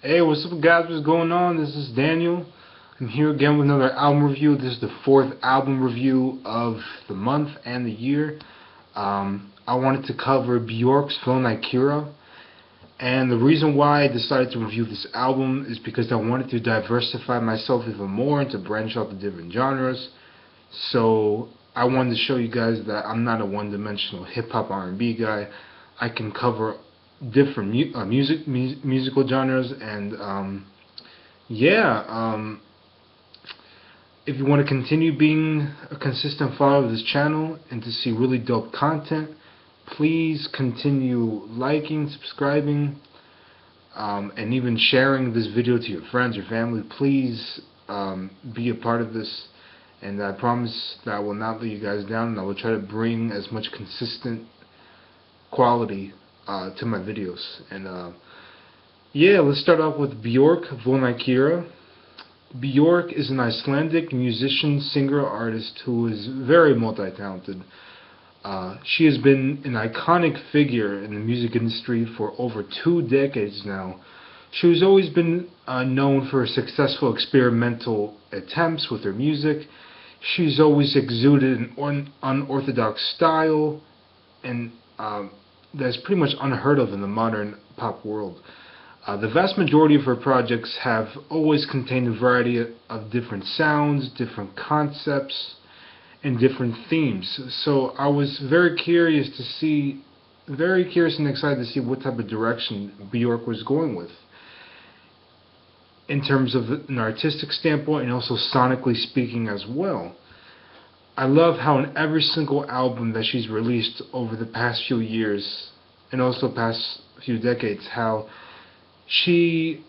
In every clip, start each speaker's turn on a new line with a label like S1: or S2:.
S1: Hey, what's up guys, what's going on? This is Daniel. I'm here again with another album review. This is the fourth album review of the month and the year. I wanted to cover Bjork's Vulnicura, and the reason why I decided to review this album is because I wanted to diversify myself even more and to branch out to different genres. So I wanted to show you guys that I'm not a one-dimensional hip-hop R&B guy. I can cover different musical genres, and if you want to continue being a consistent follower of this channel and to see really dope content, please continue liking, subscribing, and even sharing this video to your friends or family. Please be a part of this, and I promise that I will not let you guys down, and I will try to bring as much consistent quality to my videos. And let's start off with Bjork, Vulnicura. Bjork is an Icelandic musician, singer, artist who is very multi-talented. She has been an iconic figure in the music industry for over 2 decades now. She has always been known for her successful experimental attempts with her music. She's always exuded an unorthodox style, and that's pretty much unheard of in the modern pop world. The vast majority of her projects have always contained a variety of different sounds, different concepts, and different themes. So I was very curious and excited to see what type of direction Bjork was going with, in terms of an artistic standpoint and also sonically speaking as well. I love how in every single album that she's released over the past few years and also past few decades, how she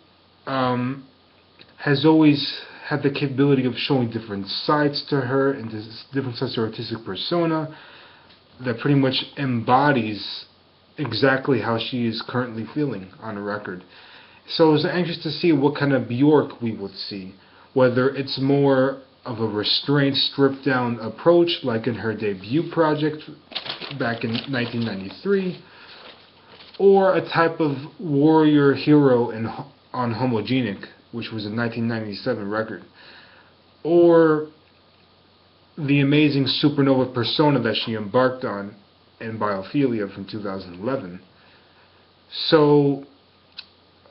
S1: has always had the capability of showing different sides to her and different sides to her artistic persona that pretty much embodies exactly how she is currently feeling on a record. So I was anxious to see what kind of Bjork we would see, whether it's more of a restrained, stripped down approach like in her debut project back in 1993, or a type of warrior hero on Homogenic, which was a 1997 record, or the amazing supernova persona that she embarked on in Biophilia from 2011. So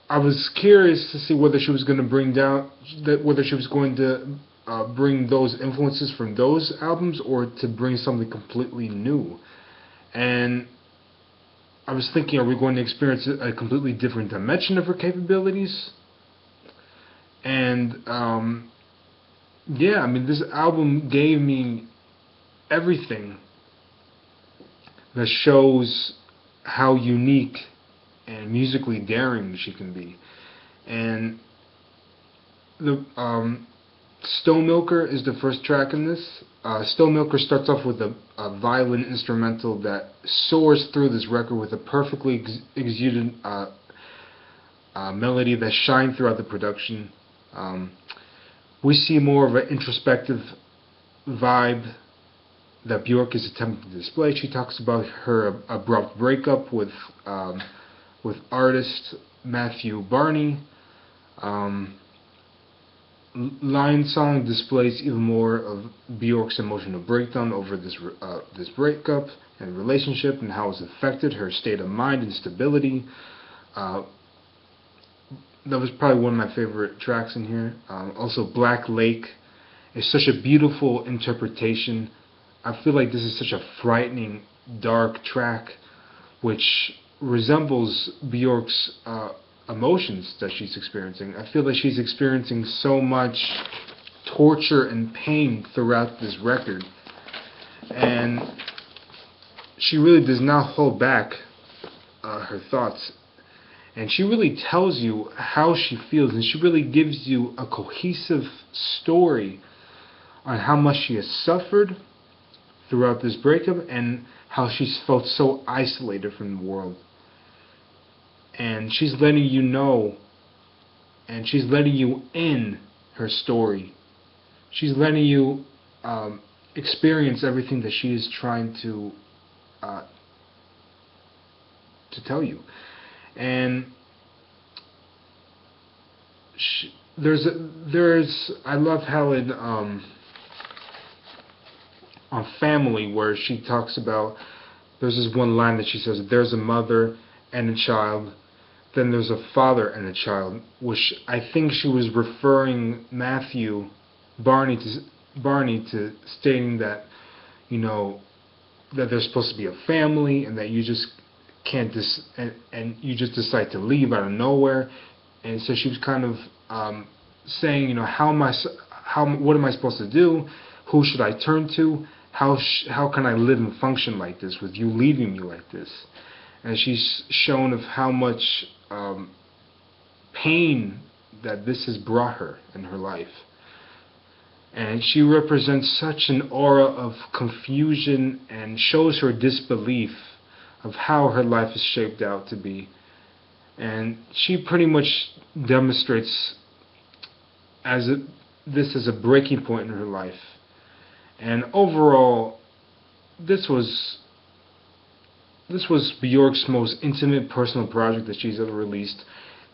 S1: I was curious to see whether she was going to bring those influences from those albums, or to bring something completely new. And I was thinking, are we going to experience a completely different dimension of her capabilities? And this album gave me everything that shows how unique and musically daring she can be. And the Stonemilker is the first track in this. Stonemilker starts off with a violin instrumental that soars through this record with a perfectly exuded melody that shines throughout the production. We see more of an introspective vibe that Bjork is attempting to display. She talks about her abrupt breakup with artist Matthew Barney. Lionsong displays even more of Bjork's emotional breakdown over this breakup and relationship, and how it's affected her state of mind and stability. That was probably one of my favorite tracks in here. Also, Black Lake is such a beautiful interpretation. I feel like this is such a frightening, dark track, which resembles Bjork's emotions that she's experiencing. I feel like she's experiencing so much torture and pain throughout this record, and she really does not hold back her thoughts, and she really tells you how she feels, and she really gives you a cohesive story on how much she has suffered throughout this breakup and how she's felt so isolated from the world. And she's letting you know, and she's letting you in her story. She's letting you experience everything that she is trying to tell you. And there's I love how in on Family, where she talks about, there's this one line that she says, there's a mother and a child, then there's a father and a child, which I think she was referring Barney to stating that, you know, that there's supposed to be a family, and that you just can't and you just decide to leave out of nowhere. And so she was kind of saying, you know, what am I supposed to do? Who should I turn to? How can I live and function like this with you leaving me like this? And she's shown of how much pain that this has brought her in her life. And she represents such an aura of confusion and shows her disbelief of how her life is shaped out to be. And she pretty much demonstrates this as a breaking point in her life. And overall, this was Bjork's most intimate personal project that she's ever released.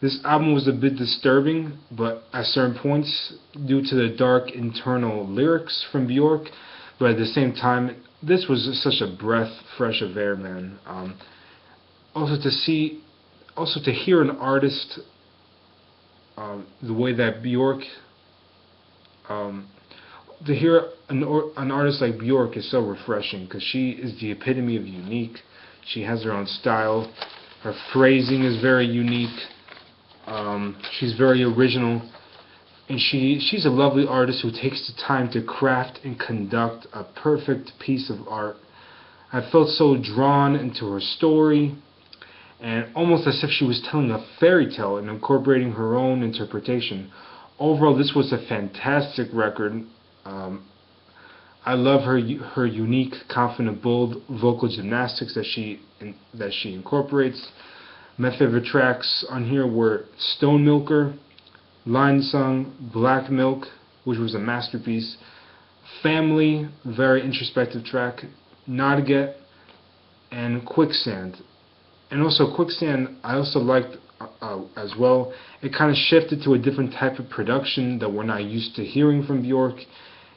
S1: This album was a bit disturbing, but at certain points, due to the dark internal lyrics from Bjork, but at the same time, this was just such a fresh of air, man. Also to hear an artist the way that Bjork, to hear an artist like Bjork is so refreshing, because she is the epitome of unique. She has her own style. Her phrasing is very unique. She's very original, and she's a lovely artist who takes the time to craft and conduct a perfect piece of art. I felt so drawn into her story, and almost as if she was telling a fairy tale and incorporating her own interpretation. Overall, this was a fantastic record. I love her unique, confident, bold vocal gymnastics that she incorporates. My favorite tracks on here were Stonemilker, Lionsong, Black Milk, which was a masterpiece, Family, very introspective track, Notget, and Quicksand. And also Quicksand, I also liked as well. It kind of shifted to a different type of production that we're not used to hearing from Bjork,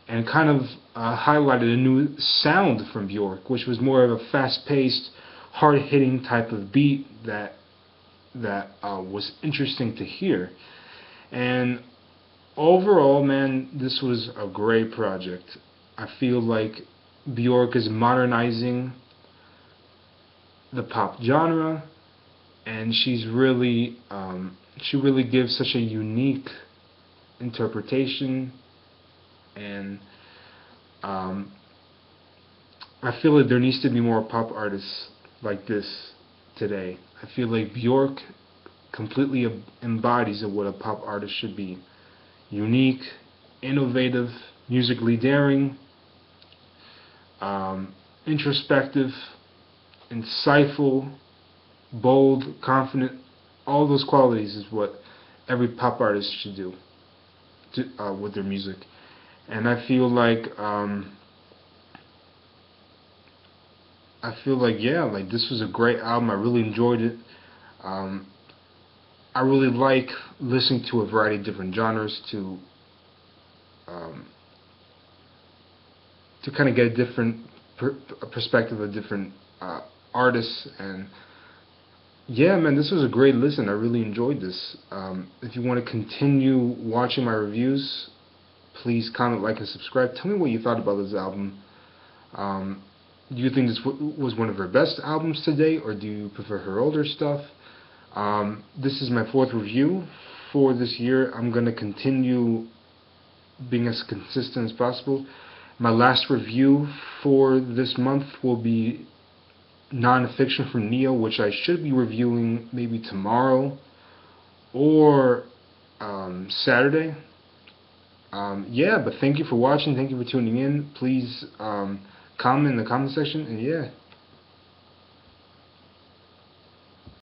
S1: and kind of highlighted a new sound from Bjork, which was more of a fast-paced, hard-hitting type of beat that was interesting to hear. And overall, man, this was a great project. I feel like Bjork is modernizing the pop genre, and she really gives such a unique interpretation. And I feel like there needs to be more pop artists like this today. I feel like Bjork completely embodies what a pop artist should be. Unique, innovative, musically daring, introspective, insightful, bold, confident. All those qualities is what every pop artist should do with their music. And I feel like this was a great album. I really enjoyed it. I really like listening to a variety of different genres to kind of get a different perspective of different artists. And yeah, man, this was a great listen. I really enjoyed this. If you want to continue watching my reviews, please comment, like, and subscribe. Tell me what you thought about this album. Do you think this was one of her best albums to date, or do you prefer her older stuff? This is my 4th review for this year. I'm going to continue being as consistent as possible. My last review for this month will be non-fiction from Neo, which I should be reviewing maybe tomorrow or Saturday. Yeah, but thank you for watching. Thank you for tuning in. Please comment in the comment section. And yeah,